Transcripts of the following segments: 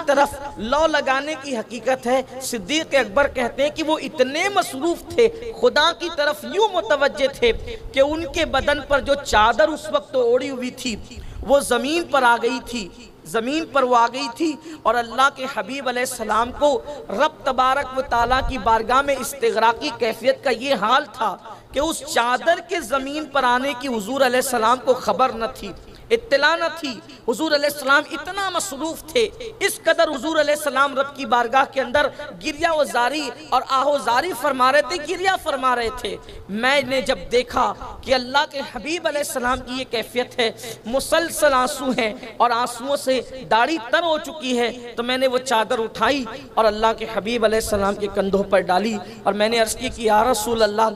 طرف لو لگانے کی حقیقت ہے۔ صدیق اکبر کہتے ہیں کہ وہ اتنے مصروف تھے، خدا کی طرف یوں متوجہ تھے کہ ان کے بدن پر جو چادر اس وقت اوڑی ہوئی تھی وہ زمین پر آ گئی تھی، زمین پر وہ آ گئی تھی، اور اللہ کے حبیب علیہ السلام کو رب تبارک و تعالیٰ کی بارگاہ میں استغراقی کیفیت کا یہ حال تھا کہ اس چادر کے زمین پر آنے کی حضور علیہ السلام کو خبر نہ تھی، اطلاع نہ تھی۔ حضور علیہ السلام اتنا مصروف تھے، اس قدر حضور علیہ السلام رب کی بارگاہ کے اندر گریہ و زاری اور آہ و زاری فرما رہے تھے، گریہ فرما رہے تھے۔ میں نے جب دیکھا کہ اللہ کے حبیب علیہ السلام کی یہ کیفیت ہے، مسلسل آنسو ہیں اور آنسوؤں سے داڑھی تر ہو چکی ہے، تو میں نے وہ چادر اٹھائی اور اللہ کے حبیب علیہ السلام کے کندھوں پر ڈالی اور میں نے عرض کی کہ یا رسول اللہ،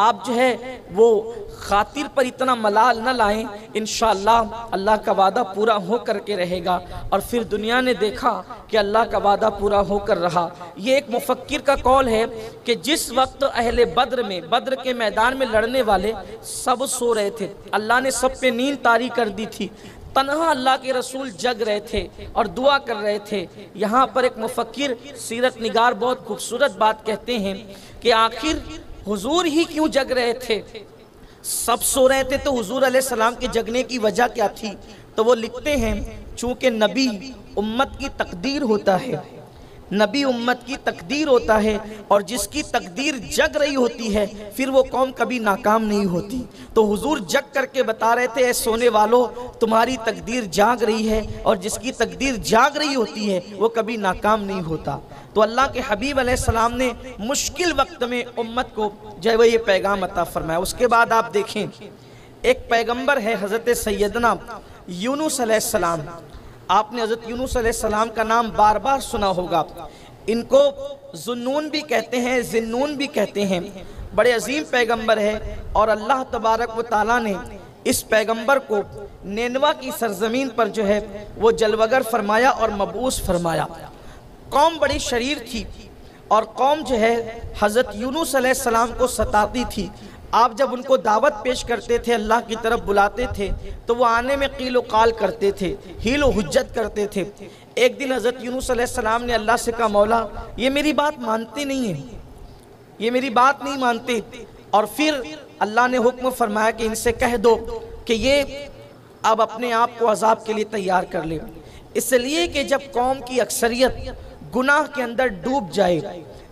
آپ جو ہے وہ خاطر پر اتنا ملال نہ لائیں، انشاءاللہ اللہ کا وعدہ پورا ہو کر کے رہے گا۔ اور پھر دنیا نے دیکھا کہ اللہ کا وعدہ پورا ہو کر رہا۔ یہ ایک مفکر کا قول ہے کہ جس وقت اہل بدر کے میدان میں لڑنے والے سب سو رہے تھے، اللہ نے سب پہ نیند طاری کر دی تھی، تنہا اللہ کے رسول جگ رہے تھے اور دعا کر رہے تھے۔ یہاں پر ایک مفکر سیرت نگار بہت خوبصورت بات کہتے ہیں کہ آخر حضور ہی کیوں جگ رہے تھے؟ سب سو رہے تھے تو حضور علیہ السلام کے جگنے کی وجہ کیا تھی؟ تو وہ لکھتے ہیں چونکہ نبی امت کی تقدیر ہوتا ہے، نبی امت کی تقدیر ہوتا ہے، اور جس کی تقدیر جگ رہی ہوتی ہے پھر وہ قوم کبھی ناکام نہیں ہوتی۔ تو حضور جگ کر کے بتا رہے تھے اے سونے والو، تمہاری تقدیر جاگ رہی ہے، اور جس کی تقدیر جاگ رہی ہوتی ہے وہ کبھی ناکام نہیں ہوتا۔ تو اللہ کے حبیب علیہ السلام نے مشکل وقت میں امت کو جو ہے وہ یہ پیغام عطا فرمایا۔ اس کے بعد آپ دیکھیں ایک پیغمبر ہے حضرت سیدنا یونس علیہ السلام۔ آپ نے حضرت یونس علیہ السلام کا نام بار بار سنا ہوگا۔ ان کو ذنون بھی کہتے ہیں، ذنون بھی کہتے ہیں۔ بڑے عظیم پیغمبر ہے، اور اللہ تبارک و تعالیٰ نے اس پیغمبر کو نینوا کی سرزمین پر جو ہے وہ جلوگر فرمایا اور مبعوث فرمایا۔ قوم بڑی شریر تھی، اور قوم جو ہے حضرت یونس علیہ السلام کو ستاتی تھی۔ آپ جب ان کو دعوت پیش کرتے تھے، اللہ کی طرف بلاتے تھے، تو وہ آنے میں قیل و قال کرتے تھے، حیل و حجت کرتے تھے۔ ایک دن حضرت یونس علیہ السلام نے اللہ سے کہا مولا یہ میری بات مانتے نہیں ہیں، یہ میری بات نہیں مانتے۔ اور پھر اللہ نے حکم فرمایا کہ ان سے کہہ دو کہ یہ اب اپنے آپ کو عذاب کے لیے تیار کر لے، اس لیے کہ جب قوم کی اکثریت گناہ کے اندر ڈوب جائے،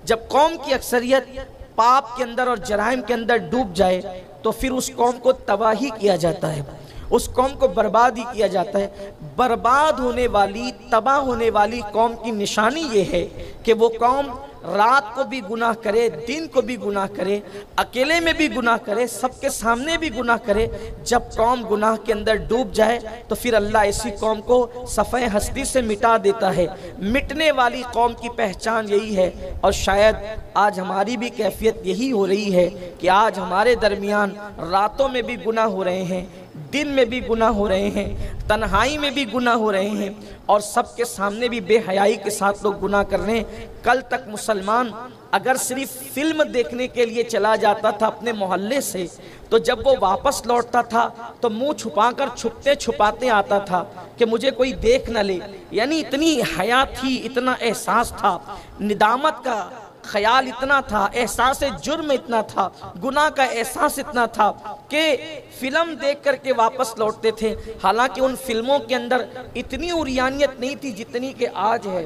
جب قوم کی اکثریت پاپ کے اندر اور جرائم کے اندر ڈوب جائے تو پھر اس قوم کو تباہی کیا جاتا ہے، اس قوم کو برباد ہی کیا جاتا ہے۔ برباد ہونے والی، تباہ ہونے والی قوم کی نشانی یہ ہے کہ وہ قوم رات کو بھی گناہ کرے، دن کو بھی گناہ کرے، اکیلے میں بھی گناہ کرے، سب کے سامنے بھی گناہ کرے۔ جب قوم گناہ کے اندر ڈوب جائے تو پھر اللہ ایسی قوم کو صفحہ ہستی سے مٹا دیتا ہے۔ مٹنے والی قوم کی پہچان یہی ہے، اور شاید آج ہماری بھی کیفیت یہی ہو رہی ہے کہ آج ہمارے درمیان راتوں میں بھی گناہ ہو رہے ہیں، دن میں بھی گناہ ہو رہے ہیں، تنہائی میں بھی گناہ ہو رہے ہیں، اور سب کے سامنے بھی بے حیائی کے ساتھ لوگ گناہ کر رہے ہیں۔ کل تک مسلمان اگر صرف فلم دیکھنے کے لیے چلا جاتا تھا اپنے محلے سے، تو جب وہ واپس لوٹتا تھا تو منہ چھپا کر چھپتے چھپاتے آتا تھا کہ مجھے کوئی دیکھ نہ لے۔ یعنی اتنی حیا تھی، اتنا احساس تھا، ندامت کا خیال اتنا تھا، احساس جرم اتنا تھا، گناہ کا احساس اتنا تھا کہ فلم دیکھ کر کے واپس لوٹتے تھے۔ حالانکہ ان فلموں کے اندر اتنی عریانیت نہیں تھی جتنی کہ آج ہے،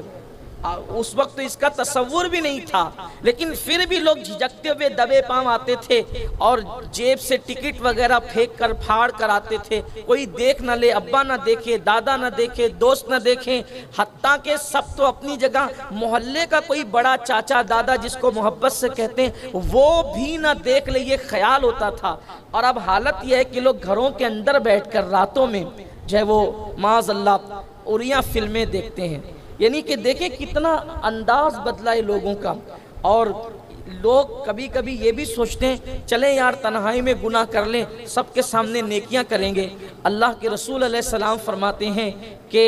اس وقت اس کا تصور بھی نہیں تھا، لیکن پھر بھی لوگ جھجکتے ہوئے دبے پاؤں آتے تھے اور جیب سے ٹکٹ وغیرہ پھینک کر پھاڑ کر آتے تھے، کوئی دیکھ نہ لے، ابا نہ دیکھے، دادا نہ دیکھے، دوست نہ دیکھیں، حتیٰ کہ سب تو اپنی جگہ محلے کا کوئی بڑا چاچا دادا جس کو محبت سے کہتے ہیں وہ بھی نہ دیکھ لے، یہ خیال ہوتا تھا۔ اور اب حالت یہ ہے کہ لوگ گھروں کے اندر بیٹھ کر راتوں میں جو ہے وہ معاذ اللہ عریاں فلمیں دیکھتے ہیں۔ یعنی کہ دیکھیں کتنا انداز بدلا ہے لوگوں کا، اور لوگ کبھی کبھی یہ بھی سوچتے ہیں چلیں یار تنہائی میں گناہ کر لیں، سب کے سامنے نیکیاں کریں گے۔ اللہ کے رسول علیہ السلام فرماتے ہیں کہ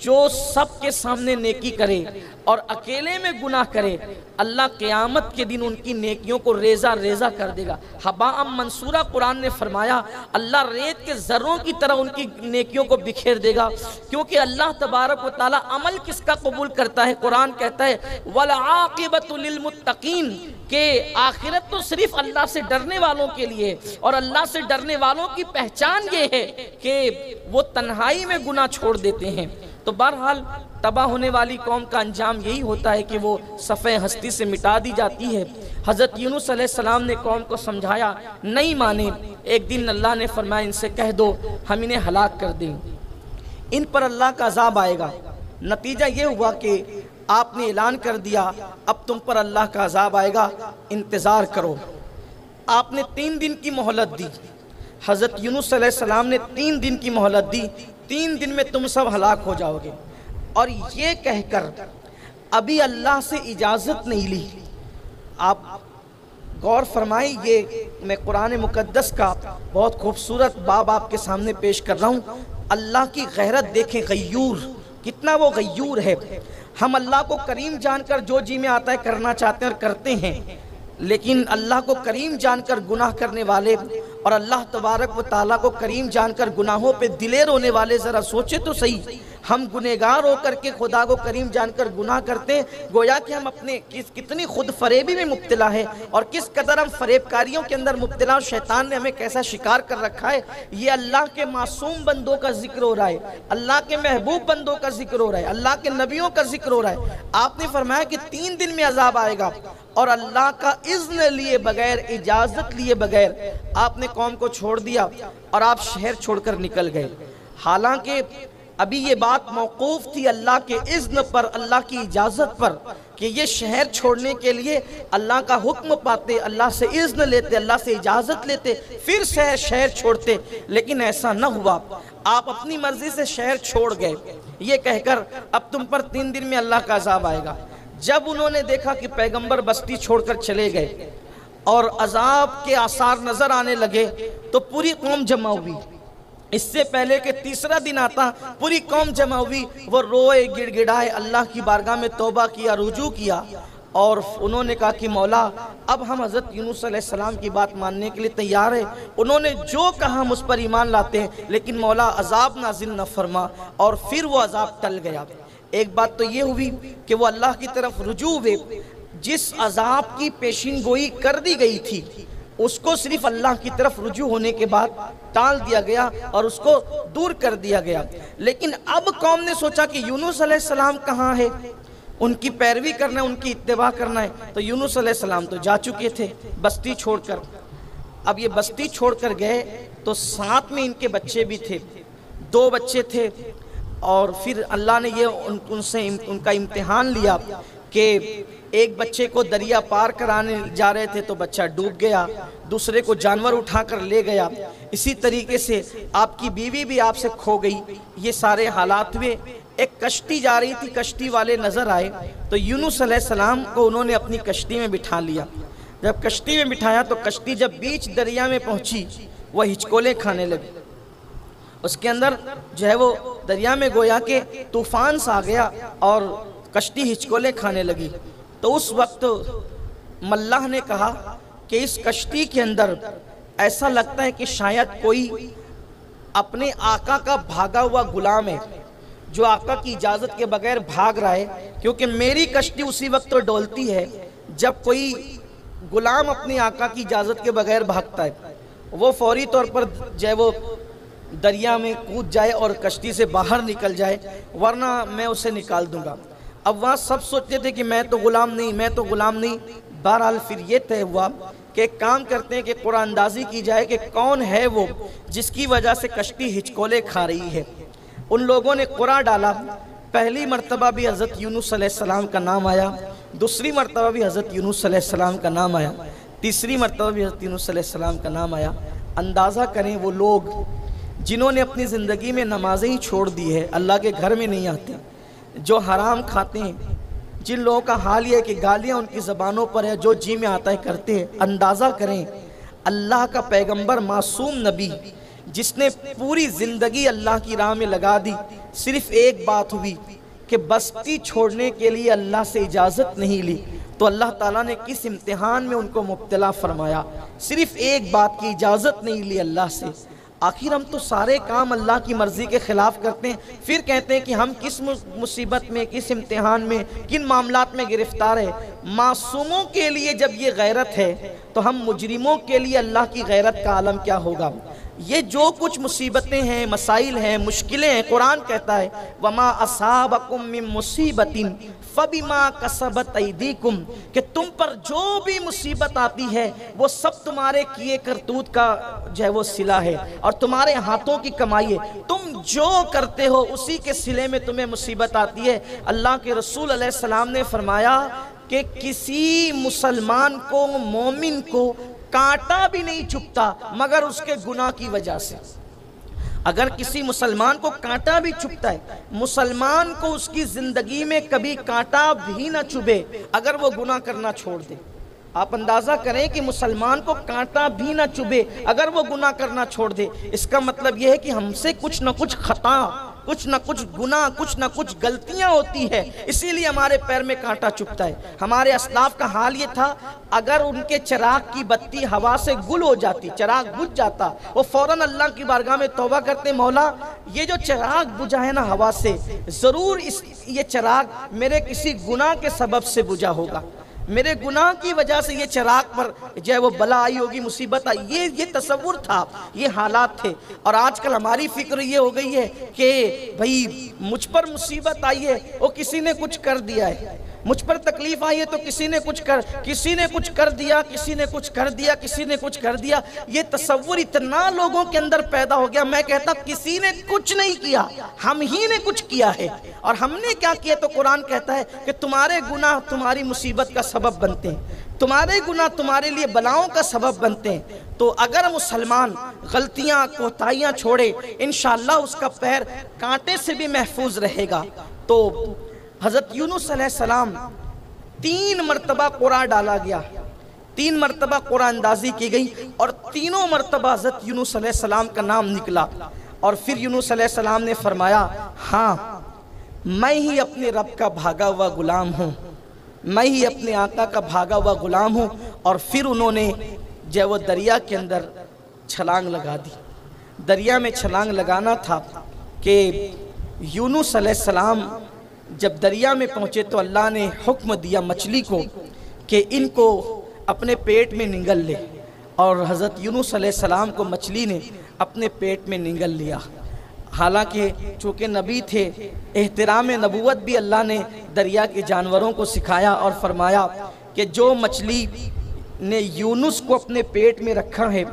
جو سب کے سامنے نیکی کرے اور اکیلے میں گناہ کرے، اللہ قیامت کے دن ان کی نیکیوں کو ریزہ ریزہ کر دے گا، ہباء منصورہ۔ قرآن نے فرمایا اللہ ریت کے ذروں کی طرح ان کی نیکیوں کو بکھیر دے گا، کیونکہ اللہ تبارک و تعالی عمل کس کا قبول کرتا ہے؟ قرآن کہتا ہے وَالْعَاقِبَةُ لِلْمُتَّقِينَ، کہ آخرت تو صرف اللہ سے ڈرنے والوں کے لیے، اور اللہ سے ڈرنے والوں کی پہچان یہ ہے کہ وہ تنہائی میں گناہ چھوڑ دیتے ہیں۔ تو بہرحال تباہ ہونے والی قوم کا انجام یہی ہوتا ہے کہ وہ صفحہ ہستی سے مٹا دی جاتی ہے۔ حضرت یونس علیہ السلام نے قوم کو سمجھایا، نہیں مانے۔ ایک دن اللہ نے فرمایا ان سے کہہ دو ہم انہیں ہلاک کر دیں، ان پر اللہ کا عذاب آئے گا۔ نتیجہ یہ ہوا کہ آپ نے اعلان کر دیا اب تم پر اللہ کا عذاب آئے گا، انتظار کرو۔ آپ نے 3 دن کی مہلت دی، حضرت یونس علیہ السلام نے 3 دن کی مہلت دی، 3 دن میں تم سب ہلاک ہو جاؤ گے۔ اور یہ کہہ کر ابھی اللہ سے اجازت نہیں لی۔ آپ غور فرمائیں، یہ میں قرآن مقدس کا بہت خوبصورت باب آپ کے سامنے پیش کر رہا ہوں۔ اللہ کی غیرت دیکھیں، غیور، کتنا وہ غیور ہے۔ ہم اللہ کو کریم جان کر جو جی میں آتا ہے کرنا چاہتے ہیں اور کرتے ہیں، لیکن اللہ کو کریم جان کر گناہ کرنے والے اور اللہ تبارک و تعالیٰ کو کریم جان کر گناہوں پہ دلیر ہونے والے ذرا سوچے تو صحیح۔ ہم گنہگار ہو کر کے خدا کو کریم جان کر گناہ کرتے ہیں، گویا کہ ہم اپنے کتنی خود فریبی میں مبتلا ہے، اور کس قدر ہم فریب کاریوں کے اندر مبتلا، اور شیطان نے ہمیں کیسا شکار کر رکھا ہے۔ یہ اللہ کے معصوم بندوں کا ذکر ہو رہا ہے، اللہ کے محبوب بندوں کا ذکر ہو رہا ہے، اللہ کے نبیوں کا ذکر ہو رہا ہے۔ آپ نے فرمایا کہ 3 دن میں عذاب آئے گا، اور اللہ کا اذن لیے بغیر، اجازت لیے بغیر آپ نے قوم کو چھوڑ دیا اور آپ شہر چھوڑ کر نکل گئے۔ حالانکہ ابھی یہ بات موقوف تھی اللہ کے اذن پر، اللہ کی اجازت پر، کہ یہ شہر چھوڑنے کے لیے اللہ کا حکم پاتے، اللہ سے اذن لیتے، اللہ سے اجازت لیتے، پھر شہر چھوڑتے، لیکن ایسا نہ ہوا۔ آپ اپنی مرضی سے شہر چھوڑ گئے، یہ کہہ کر اب تم پر 3 دن میں اللہ کا عذاب آئے گا۔ جب انہوں نے دیکھا کہ پیغمبر بستی چھوڑ کر چلے گئے اور عذاب کے آثار نظر آنے لگے، تو پوری قوم جمع ہوئی۔ اس سے پہلے کہ تیسرا دن آتا پوری قوم جمع ہوئی، وہ روئے، گڑ گڑائے، اللہ کی بارگاہ میں توبہ کیا، رجوع کیا، اور انہوں نے کہا کہ مولا اب ہم حضرت یونس علیہ السلام کی بات ماننے کے لیے تیار ہیں، انہوں نے جو کہا ہم اس پر ایمان لاتے ہیں، لیکن مولا عذاب نازل نہ فرما۔ اور پھر وہ عذاب ٹل گیا۔ ایک بات تو یہ ہوئی کہ وہ اللہ کی طرف رجوع ہوئے، جس عذاب کی پیشین گوئی کر دی گئی تھی اس کو صرف اللہ کی طرف رجوع ہونے کے بعد ٹال دیا گیا اور اس کو دور کر دیا گیا۔ لیکن اب قوم نے سوچا کہ یونس علیہ السلام کہاں ہے، ان کی پیروی کرنا ہے، ان کی اتباع کرنا ہے۔ تو یونس علیہ السلام تو جا چکے تھے بستی چھوڑ کر۔ اب یہ بستی چھوڑ کر گئے تو ساتھ میں ان کے بچے بھی تھے، 2 بچے تھے، اور پھر اللہ نے یہ ان کا امتحان لیا کہ ایک بچے کو دریا پار کرانے جا رہے تھے تو بچہ ڈوب گیا، دوسرے کو جانور اٹھا کر لے گیا، اسی طریقے سے آپ کی بیوی بھی آپ سے کھو گئی۔ یہ سارے حالات ہوئے۔ ایک کشتی جا رہی تھی، کشتی والے نظر آئے تو یونس علیہ السلام کو انہوں نے اپنی کشتی میں بٹھا لیا۔ جب کشتی میں بٹھایا تو کشتی جب بیچ دریا میں پہنچی وہ ہچکولے کھانے لگی، اس کے اندر جو ہے وہ دریا میں گویا کہ طوفان سا آ گیا اور کشتی ہچکولے کھانے لگی۔ تو اس وقت ملاح نے کہا کہ اس کشتی کے اندر ایسا لگتا ہے کہ شاید کوئی اپنے آقا کا بھاگا ہوا غلام ہے، جو آقا کی اجازت کے بغیر بھاگ رہا ہے، کیونکہ میری کشتی اسی وقت تو ڈولتی ہے جب کوئی غلام اپنی آقا کی اجازت کے بغیر بھاگتا ہے، وہ فوری طور پر جو ہے وہ دریا میں کود جائے اور کشتی سے باہر نکل جائے، ورنہ میں اسے نکال دوں گا۔ اب وہاں سب سوچتے تھے کہ میں تو غلام نہیں، میں تو غلام نہیں۔ بہرحال پھر یہ طے ہوا کہ ایک کام کرتے ہیں کہ قرآن اندازی کی جائے کہ کون ہے وہ جس کی وجہ سے کشتی ہچکولے کھا رہی ہے۔ ان لوگوں نے قرآن ڈالا۔ پہلی مرتبہ بھی حضرت یونس علیہ السلام کا نام آیا، دوسری مرتبہ بھی حضرت یونس علیہ السلام کا نام آیا، تیسری مرتبہ بھی حضرت یونس علیہ السلام کا نام آیا۔ اندازہ کریں وہ لوگ جنہوں نے اپنی زندگی میں نمازیں ہی چھوڑ دی ہے، اللہ کے گھر میں نہیں آتے، جو حرام کھاتے ہیں، جن لوگوں کا حال یہ ہے کہ گالیاں ان کی زبانوں پر ہے، جو جی میں آتا ہے کرتے ہیں۔ اندازہ کریں اللہ کا پیغمبر معصوم نبی جس نے پوری زندگی اللہ کی راہ میں لگا دی، صرف ایک بات ہوئی کہ بستی چھوڑنے کے لیے اللہ سے اجازت نہیں لی، تو اللہ تعالیٰ نے کس امتحان میں ان کو مبتلا فرمایا؟ صرف ایک بات کی اجازت نہیں لی اللہ سے۔ آخر ہم تو سارے کام اللہ کی مرضی کے خلاف کرتے ہیں، پھر کہتے ہیں کہ ہم کس مصیبت میں، کس امتحان میں، کن معاملات میں گرفتار ہے۔ معصوموں کے لیے جب یہ غیرت ہے تو ہم مجرموں کے لیے اللہ کی غیرت کا عالم کیا ہوگا؟ یہ جو کچھ مصیبتیں ہیں، مسائل ہیں، مشکلیں ہیں، قرآن کہتا ہے وَمَا أَصَابَكُم مِّن مُّصِيبَةٍ فَبِمَا كَسَبَتْ أَيْدِيكُمْ، کہ تم پر جو بھی مصیبت آتی ہے وہ سب تمہارے کیے کرتوت کا جو ہے وہ صلہ ہے اور تمہارے ہاتھوں کی کمائی ہے، تم جو کرتے ہو اسی کے صلے میں تمہیں مصیبت آتی ہے۔ اللہ کے رسول علیہ السلام نے فرمایا کہ کسی مسلمان کو، مومن کو کانٹا بھی نہیں چبھتا مگر اس کے گناہ کی وجہ سے۔ اگر کسی مسلمان کو کانٹا بھی چبھتا ہے، مسلمان کو اس کی زندگی میں کبھی کانٹا بھی نہ چبھے اگر وہ گناہ کرنا چھوڑ دے۔ آپ اندازہ کریں کہ مسلمان کو کانٹا بھی نہ چبھے اگر وہ گناہ کرنا چھوڑ دے، اس کا مطلب یہ ہے کہ ہم سے کچھ نہ کچھ خطا، کچھ نہ کچھ گناہ، کچھ نہ کچھ غلطیاں ہوتی ہے، اسی لیے ہمارے پیر میں کانٹا چبھتا ہے۔ ہمارے اسلاف کا حال یہ تھا، اگر ان کے چراغ کی بتی ہوا سے گل ہو جاتی، چراغ بجھ جاتا، وہ فوراً اللہ کی بارگاہ میں توبہ کرتے، مولا یہ جو چراغ بجھا ہے نا ہوا سے، ضرور یہ چراغ میرے کسی گناہ کے سبب سے بجھا ہوگا، میرے گناہ کی وجہ سے یہ چراغ پر جو ہے وہ بلا آئی ہوگی، مصیبت آئی، یہ تصور تھا، یہ حالات تھے۔ اور آج کل ہماری فکر یہ ہو گئی ہے کہ بھئی مجھ پر مصیبت آئی ہے، وہ کسی نے کچھ کر دیا ہے، مجھ پر تکلیف آئی ہے تو کسی نے کچھ کر دیا، کسی نے کچھ کر دیا۔ یہ تصور اتنا لوگوں کے اندر پیدا ہو گیا، میں کہتا کسی نے کچھ نہیں کیا، ہم ہی نے کچھ کیا ہے۔ اور ہم نے کیا کیا؟ تو قرآن کہتا ہے کہ تمہارے گناہ تمہاری مصیبت کا سبب بنتے ہیں، تمہارے گناہ تمہارے لیے بلاؤں کا سبب بنتے ہیں۔ تو اگر مسلمان غلطیاں، کوتاہیاں چھوڑے، انشاءاللہ اس کا پیر کانٹے سے بھی محفوظ رہے گا۔ تو حضرت یونس علیہ السلام 3 مرتبہ قرآن ڈالا گیا، 3 مرتبہ قرآن اندازی کی گئی، اور تینوں مرتبہ حضرت یونس علیہ السلام کا نام نکلا۔ اور پھر یونس علیہ السلام نے فرمایا ہاں میں ہی اپنے رب کا بھاگا ہوا غلام ہوں، میں ہی اپنے آقا کا بھاگا ہوا غلام ہوں۔ اور پھر انہوں نے جو وہ دریا کے اندر چھلانگ لگا دی۔ دریا میں چھلانگ لگانا تھا کہ یونس علیہ السلام جب دریا میں پہنچے تو اللہ نے حکم دیا مچھلی کو کہ ان کو اپنے پیٹ میں نگل لے، اور حضرت یونس علیہ السلام کو مچھلی نے اپنے پیٹ میں نگل لیا۔ حالانکہ چونکہ نبی تھے، احترام نبوت بھی اللہ نے دریا کے جانوروں کو سکھایا اور فرمایا کہ جو مچھلی نے یونس کو اپنے پیٹ میں رکھا ہے،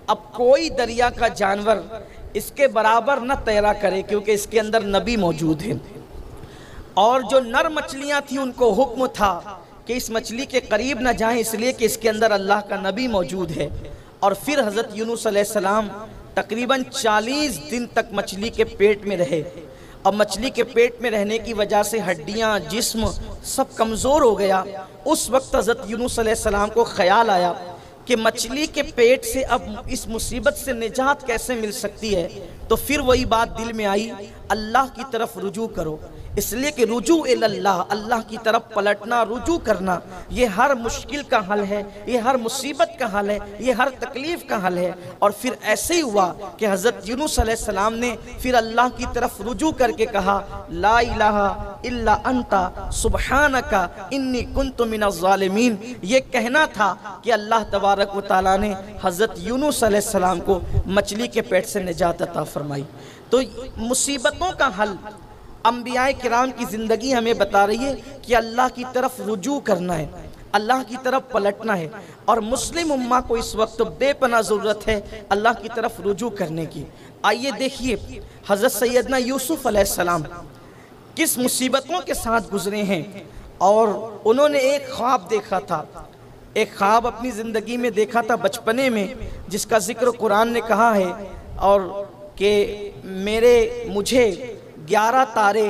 اب کوئی دریا کا جانور اس کے برابر نہ تیرا کرے، کیونکہ اس کے اندر نبی موجود ہے۔ اور جو نر مچھلیاں تھیں ان کو حکم تھا کہ اس مچھلی کے قریب نہ جائیں، اس لیے کہ اس کے اندر اللہ کا نبی موجود ہے۔ اور پھر حضرت یونس علیہ السلام تقریباً 40 دن تک مچھلی کے پیٹ میں رہے، اور مچھلی کے پیٹ میں رہنے کی وجہ سے ہڈیاں، جسم سب کمزور ہو گیا۔ اس وقت حضرت یونس علیہ السلام کو خیال آیا کہ مچھلی کے پیٹ سے اب اس مصیبت سے نجات کیسے مل سکتی ہے؟ تو پھر وہی بات دل میں آئی، اللہ کی طرف رجوع کرو، اس لیے کہ رجوع اللہ، اللہ کی طرف پلٹنا، رجوع کرنا، یہ ہر مشکل کا حل ہے، یہ ہر مصیبت کا حل ہے، یہ ہر تکلیف کا حل ہے۔ اور پھر ایسے ہی ہوا کہ حضرت یونس علیہ السلام نے پھر اللہ کی طرف رجوع کر کے کہا لا الہ الا انت سبحانک انی کنت من الظالمین۔ یہ کہنا تھا کہ اللہ تبارک و تعالیٰ نے حضرت یونس علیہ السلام کو مچھلی کے پیٹ سے نجات عطا فرمائی۔ تو مصیبتوں کا حل انبیاء کرام کی زندگی ہمیں بتا رہی ہے کہ اللہ کی طرف رجوع کرنا ہے، اللہ کی طرف پلٹنا ہے، اور مسلم امہ کو اس وقت بے پناہ ضرورت ہے اللہ کی طرف رجوع کرنے کی۔ آئیے دیکھیے حضرت سیدنا یوسف علیہ السلام کس مصیبتوں کے ساتھ گزرے ہیں، اور انہوں نے ایک خواب دیکھا تھا، ایک خواب اپنی زندگی میں دیکھا تھا بچپنے میں، جس کا ذکر قرآن نے کہا ہے، اور کہ مجھے 11 تارے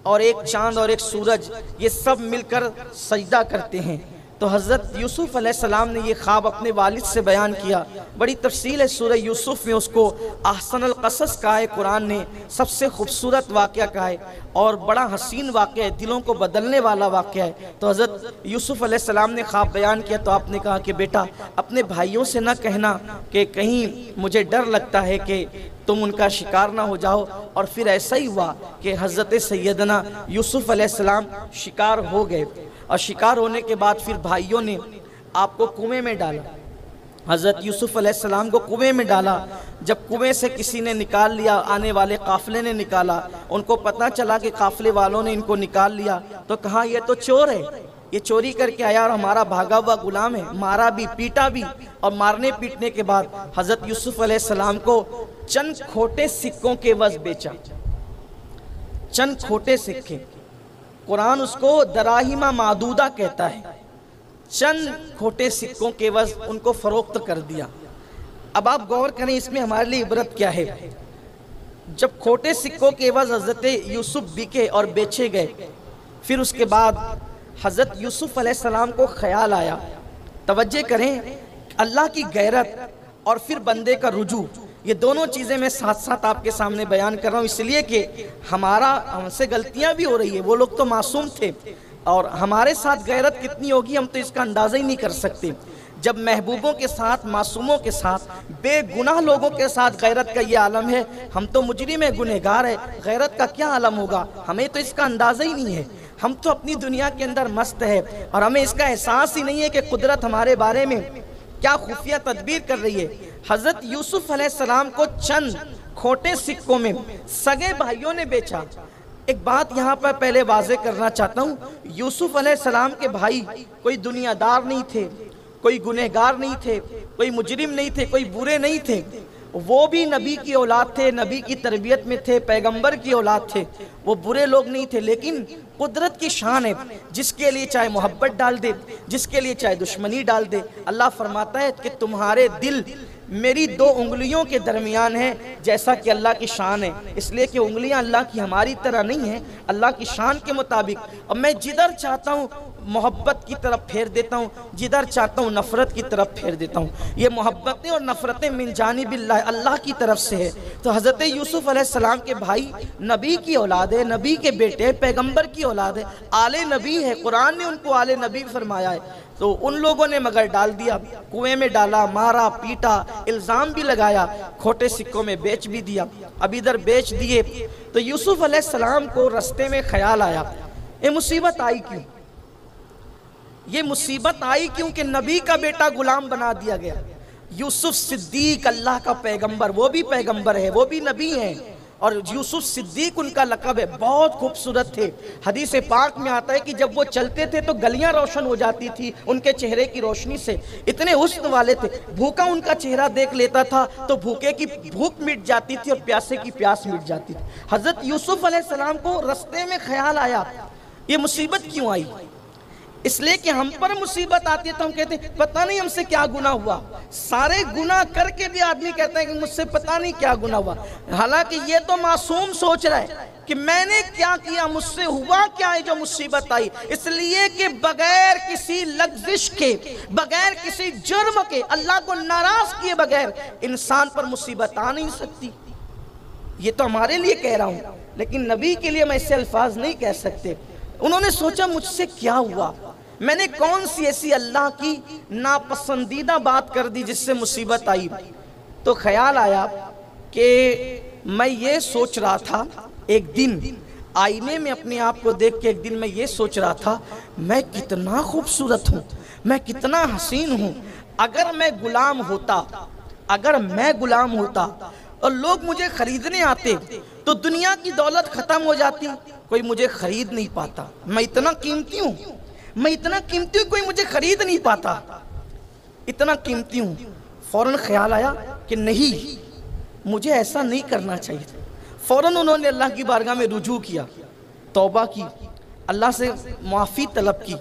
اور ایک چاند اور ایک سورج یہ سب مل کر سجدہ کرتے ہیں۔ تو حضرت یوسف علیہ السلام نے یہ خواب اپنے والد سے بیان کیا. بڑی تفصیل ہے سورہ یوسف میں، اس کو احسن القصص کہا ہے قرآن نے، سب سے خوبصورت واقعہ کہا ہے اور بڑا حسین واقعہ ہے، دلوں کو بدلنے والا واقعہ ہے. تو حضرت یوسف علیہ السلام نے خواب بیان کیا تو آپ نے کہا کہ بیٹا اپنے بھائیوں سے نہ کہنا کہ کہیں مجھے ڈر لگتا ہے کہ تم ان کا شکار نہ ہو جاؤ. اور پھر ایسا ہی ہوا کہ حضرت سیدنا یوسف علیہ السلام شکار ہو گئے، اور شکار ہونے کے بعد پھر بھائیوں نے آپ کو کنویں میں ڈالا. حضرت یوسف علیہ السلام کو کنویں میں ڈالا. جب کنویں سے کسی نے نکال لیا، آنے والے قافلے نے نکالا، ان کو پتہ چلا کہ قافلے والوں نے ان کو نکال لیا، تو کہا یہ تو چور ہے، یہ چوری کر کے آیا اور ہمارا بھاگا ہوا غلام ہے. مارا بھی، پیٹا بھی، اور مارنے پیٹنے کے بعد حضرت یوسف علیہ السلام کو چند کھوٹے سکوں کے عوض بیچا. چند کھوٹے سکے، قرآن اس کو دراہیمہ معدودہ کہتا ہے. چند کھوٹے سکوں کے عوض ان کو فروخت کر دیا. اب آپ غور کریں اس میں ہمارے لیے عبرت کیا ہے. جب کھوٹے سکوں کے عوض حضرت یوسف بکے اور بیچے گئے، پھر اس کے بعد حضرت یوسف علیہ السلام کو خیال آیا. توجہ کریں، اللہ کی غیرت اور پھر بندے کا رجوع، یہ دونوں چیزیں میں ساتھ ساتھ آپ کے سامنے بیان کر رہا ہوں، اس لیے کہ ہم سے غلطیاں بھی ہو رہی ہیں. وہ لوگ تو معصوم تھے، اور ہمارے ساتھ غیرت کتنی ہوگی ہم تو اس کا اندازہ ہی نہیں کر سکتے. جب محبوبوں کے ساتھ، معصوموں کے ساتھ، بے گناہ لوگوں کے ساتھ غیرت کا یہ عالم ہے، ہم تو مجرم ہیں، گنہگار ہیں، غیرت کا کیا عالم ہوگا؟ ہمیں تو اس کا اندازہ ہی نہیں ہے. ہم تو اپنی دنیا کے اندر مست ہے، اور ہمیں اس کا احساس ہی نہیں ہے کہ قدرت ہمارے بارے میں کیا خفیہ تدبیر کر رہی ہے. حضرت یوسف علیہ السلام کو چند کھوٹے سکوں میں سگے بھائیوں نے بیچا. ایک بات یہاں پر پہلے واضح کرنا چاہتا ہوں، یوسف علیہ السلام کے بھائی کوئی دنیا دار نہیں تھے، کوئی گنہگار نہیں تھے، کوئی مجرم نہیں تھے، کوئی برے نہیں تھے. وہ بھی نبی کی اولاد تھے، نبی کی تربیت میں تھے، پیغمبر کی اولاد تھے، وہ برے لوگ نہیں تھے. لیکن قدرت کی شان ہے، جس کے لیے چاہے محبت ڈال دے، جس کے لیے چاہے دشمنی ڈال دے. اللہ فرماتا ہے کہ تمہارے دل میری 2 انگلیوں کے درمیان ہے، جیسا کہ اللہ کی شان ہے. اس لیے کہ انگلیاں اللہ کی ہماری طرح نہیں ہیں، اللہ کی شان کے مطابق. اور میں جدھر چاہتا ہوں محبت کی طرف پھیر دیتا ہوں، جدھر چاہتا ہوں نفرت کی طرف پھیر دیتا ہوں. یہ محبتیں اور نفرتیں من جانب اللہ، اللہ کی طرف سے ہے. تو حضرت یوسف علیہ السلام کے بھائی نبی کی اولاد ہے، نبی کے بیٹے، پیغمبر کی اولاد ہے، آل نبی ہے. قرآن نے ان کو آل نبی فرمایا ہے. تو ان لوگوں نے مگر ڈال دیا، کنویں میں ڈالا، مارا پیٹا، الزام بھی لگایا، کھوٹے سکوں میں بیچ بھی دیا. اب ادھر بیچ دیے تو یوسف علیہ السلام کو رستے میں خیال آیا، یہ مصیبت آئی کیوں؟ یہ مصیبت آئی کیوں کہ نبی کا بیٹا غلام بنا دیا گیا. یوسف صدیق اللہ کا پیغمبر، وہ بھی پیغمبر ہے، وہ بھی نبی ہیں، اور یوسف صدیق ان کا لقب ہے. بہت خوبصورت تھے. حدیث پاک میں آتا ہے کہ جب وہ چلتے تھے تو گلیاں روشن ہو جاتی تھی ان کے چہرے کی روشنی سے. اتنے حسن والے تھے. بھوکا ان کا چہرہ دیکھ لیتا تھا تو بھوکے کی بھوک مٹ جاتی تھی اور پیاسے کی پیاس مٹ جاتی تھی. حضرت یوسف علیہ السلام کو رستے میں خیال آیا یہ مصیبت کیوں آئی؟ اس لیے کہ ہم پر مصیبت آتی ہے تو ہم کہتے ہیں پتہ نہیں ہم سے کیا گناہ ہوا. سارے گناہ کر کے بھی آدمی کہتا ہے کہ مجھ سے پتہ نہیں کیا گناہ ہوا. حالانکہ یہ تو معصوم سوچ رہا ہے کہ میں نے کیا کیا، مجھ سے ہوا کیا ہے جو مصیبت آئی. اس لیے کہ بغیر کسی لغزش کے، بغیر کسی جرم کے، اللہ کو ناراض کیے بغیر انسان پر مصیبت آ نہیں سکتی. یہ تو ہمارے لیے کہہ رہا ہوں، لیکن نبی کے لیے میں ایسے الفاظ نہیں کہہ سکتے. انہوں نے سوچا مجھ سے کیا ہوا، میں نے کون سی ایسی اللہ کی ناپسندیدہ بات کر دی جس سے مصیبت آئی. تو خیال آیا کہ میں یہ سوچ رہا تھا، ایک دن آئینے میں اپنے آپ کو دیکھ کے ایک دن میں یہ سوچ رہا تھا میں کتنا خوبصورت ہوں، میں کتنا حسین ہوں. اگر میں غلام ہوتا اور لوگ مجھے خریدنے آتے تو دنیا کی دولت ختم ہو جاتی، کوئی مجھے خرید نہیں پاتا. میں اتنا قیمتی ہوں، کوئی مجھے خرید نہیں پاتا، اتنا قیمتی ہوں. فوراً خیال آیا کہ نہیں، مجھے ایسا نہیں کرنا چاہیے. فوراً انہوں نے اللہ کی بارگاہ میں رجوع کیا، توبہ کی، اللہ سے معافی طلب کی،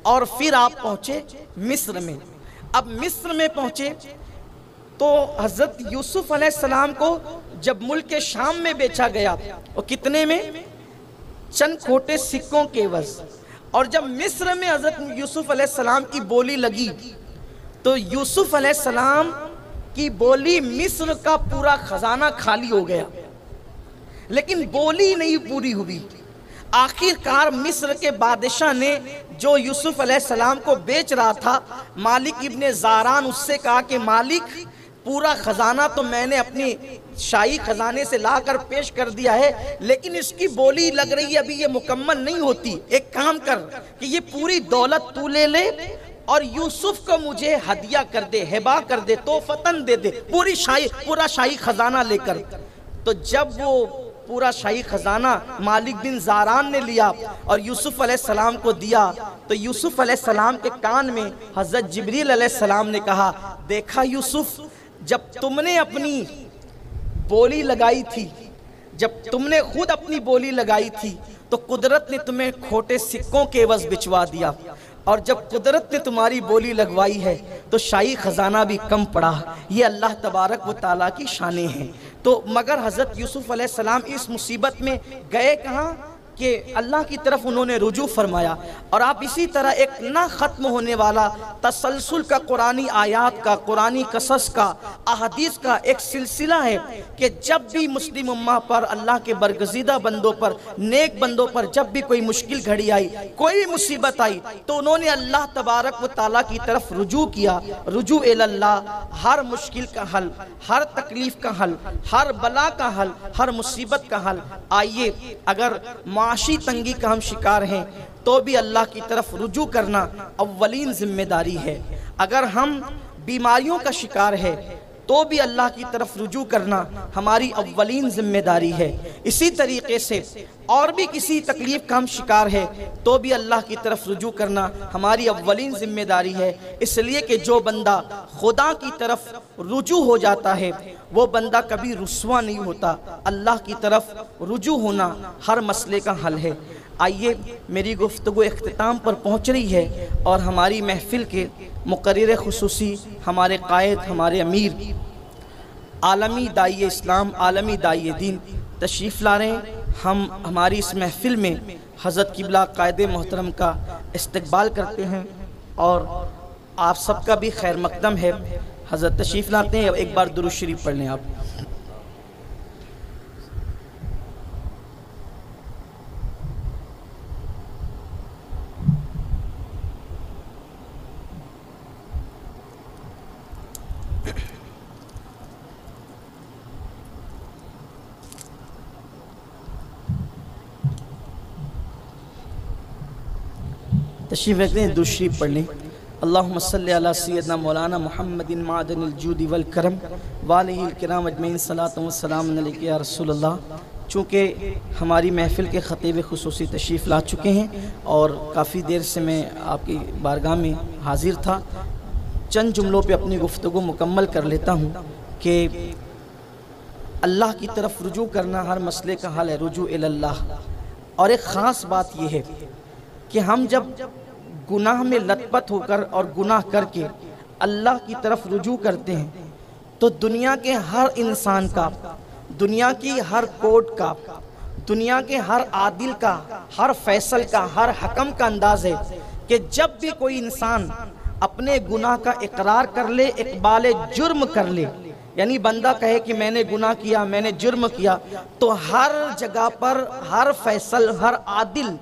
اور پھر آپ پہنچے مصر میں. اب مصر میں پہنچے تو حضرت یوسف علیہ السلام کو جب ملک شام میں بیچا گیا، اور کتنے میں؟ چند کھوٹے سکوں کے عوض. اور جب مصر میں حضرت یوسف علیہ السلام کی بولی لگی تو یوسف علیہ السلام کی بولی مصر کا پورا خزانہ خالی ہو گیا، لیکن بولی نہیں پوری ہوئی۔ آخر کار مصر کے بادشاہ نے جو یوسف علیہ السلام کو بیچ رہا تھا، مالک ابن زاران، اس سے کہا کہ مالک پورا خزانہ تو میں نے اپنی شاہی خزانے سے لا کر پیش کر دیا ہے، لیکن اس کی بولی لگ رہی ہے ابھی یہ مکمل نہیں ہوتی، ایک کام کر کہ یہ پوری دولت تو لے لے اور یوسف کو مجھے ہدیہ کر دے، ہبہ کر دے، توفتاً دے دے، پورا شاہی خزانہ لے کر۔ تو جب وہ پورا شاہی خزانہ مالک بن زاران نے لیا اور یوسف علیہ السلام کو دیا، تو یوسف علیہ السلام کے کان میں حضرت جبریل علیہ السلام نے کہا، دیکھا یوسف، جب تم نے اپنی بولی لگائی تھی، جب تم نے خود اپنی بولی لگائی تھی تو قدرت نے تمہیں کھوٹے سکوں کے عوض بچوا دیا، اور جب قدرت نے تمہاری بولی لگوائی ہے تو شاہی خزانہ بھی کم پڑا۔ یہ اللہ تبارک و تعالیٰ کی شانیں ہیں۔ تو مگر حضرت یوسف علیہ السلام اس مصیبت میں گئے کہاں کہ اللہ کی طرف انہوں نے رجوع فرمایا۔ اور آپ اسی طرح ایک نہ ختم ہونے والا تسلسل کا قرآنی آیات کا، قرآنی قصص کا، احادیث کا ایک سلسلہ ہے کہ جب بھی مسلم امہ پر، اللہ کے برگزیدہ بندوں پر، نیک بندوں پر جب بھی کوئی مشکل گھڑی آئی، کوئی مصیبت آئی، تو انہوں نے اللہ تبارک و تعالیٰ کی طرف رجوع کیا۔ رجوع اللہ، ہر مشکل کا حل، ہر تکلیف کا حل، ہر بلا کا حل، ہر مصیبت کا حل۔ آئیے، اگر معاشی تنگی کا ہم شکار ہیں تو بھی اللہ کی طرف رجوع کرنا اولین ذمہ داری ہے۔ اگر ہم بیماریوں کا شکار ہے تو بھی اللہ کی طرف رجوع کرنا ہماری اولین ذمہ داری ہے۔ اسی طریقے سے اور بھی کسی تکلیف کا ہم شکار ہے تو بھی اللہ کی طرف رجوع کرنا ہماری اولین ذمہ داری ہے، اس لیے کہ جو بندہ خدا کی طرف رجوع ہو جاتا ہے وہ بندہ کبھی رسوا نہیں ہوتا۔ اللہ کی طرف رجوع ہونا ہر مسئلے کا حل ہے۔ آئیے، میری گفتگو اختتام پر پہنچ رہی ہے اور ہماری محفل کے مقرر خصوصی ہمارے قائد، ہمارے امیر، عالمی داعی اسلام، عالمی داعی دین تشریف لا رہے ہیں۔ ہم ہماری اس محفل میں حضرت قبلہ قائد محترم کا استقبال کرتے ہیں اور آپ سب کا بھی خیر مقدم ہے۔ حضرت تشریف لاتے ہیں، ایک بار درود شریف پڑھ لیں آپ۔ تشریف رکھتے ہیں، درود شریف پڑھ لیں۔ اللہم صلی علی سیدنا مولانا محمد معدن الجود والکرم وآلہ الکرام اجمعین، صلاۃ و سلام علیک یا رسول اللہ۔ چونکہ ہماری محفل کے خطیب خصوصی تشریف لا چکے ہیں اور کافی دیر سے میں آپ کی بارگاہ میں حاضر تھا، چند جملوں پہ اپنی گفتگو مکمل کر لیتا ہوں کہ اللہ کی طرف رجوع کرنا ہر مسئلے کا حل ہے، رجوع اللہ۔ اور ایک خاص بات یہ ہے کہ ہم جب گناہ میں لت پت ہو کر اور گناہ کر کے اللہ کی طرف رجوع کرتے ہیں تو دنیا کے ہر انسان کا، دنیا کی ہر کورٹ کا، دنیا کے ہر عادل کا، ہر فیصل کا، ہر حکم کا انداز ہے کہ جب بھی کوئی انسان اپنے گناہ کا اقرار کر لے، اقبال جرم کر لے، یعنی بندہ کہے کہ میں نے گناہ کیا، میں نے جرم کیا، تو ہر جگہ پر ہر فیصل، ہر عادل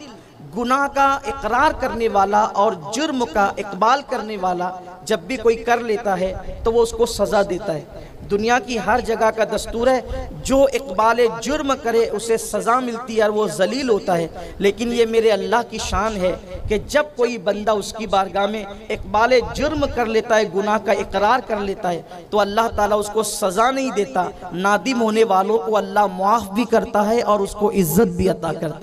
گناہ کا اقرار کرنے والا اور جرم کا اقبال کرنے والا جب بھی کوئی کر لیتا ہے تو وہ اس کو سزا دیتا ہے۔ دنیا کی ہر جگہ کا دستور ہے، جو اقبال جرم کرے اسے سزا ملتی ہے اور وہ ذلیل ہوتا ہے، لیکن یہ میرے اللہ کی شان ہے کہ جب کوئی بندہ اس کی بارگاہ میں اقبال جرم کر لیتا ہے، گناہ کا اقرار کر لیتا ہے، تو اللہ تعالیٰ اس کو سزا نہیں دیتا، نادم ہونے والوں کو اللہ معاف بھی کرتا ہے اور اس کو عزت بھی عطا کرتا ہے۔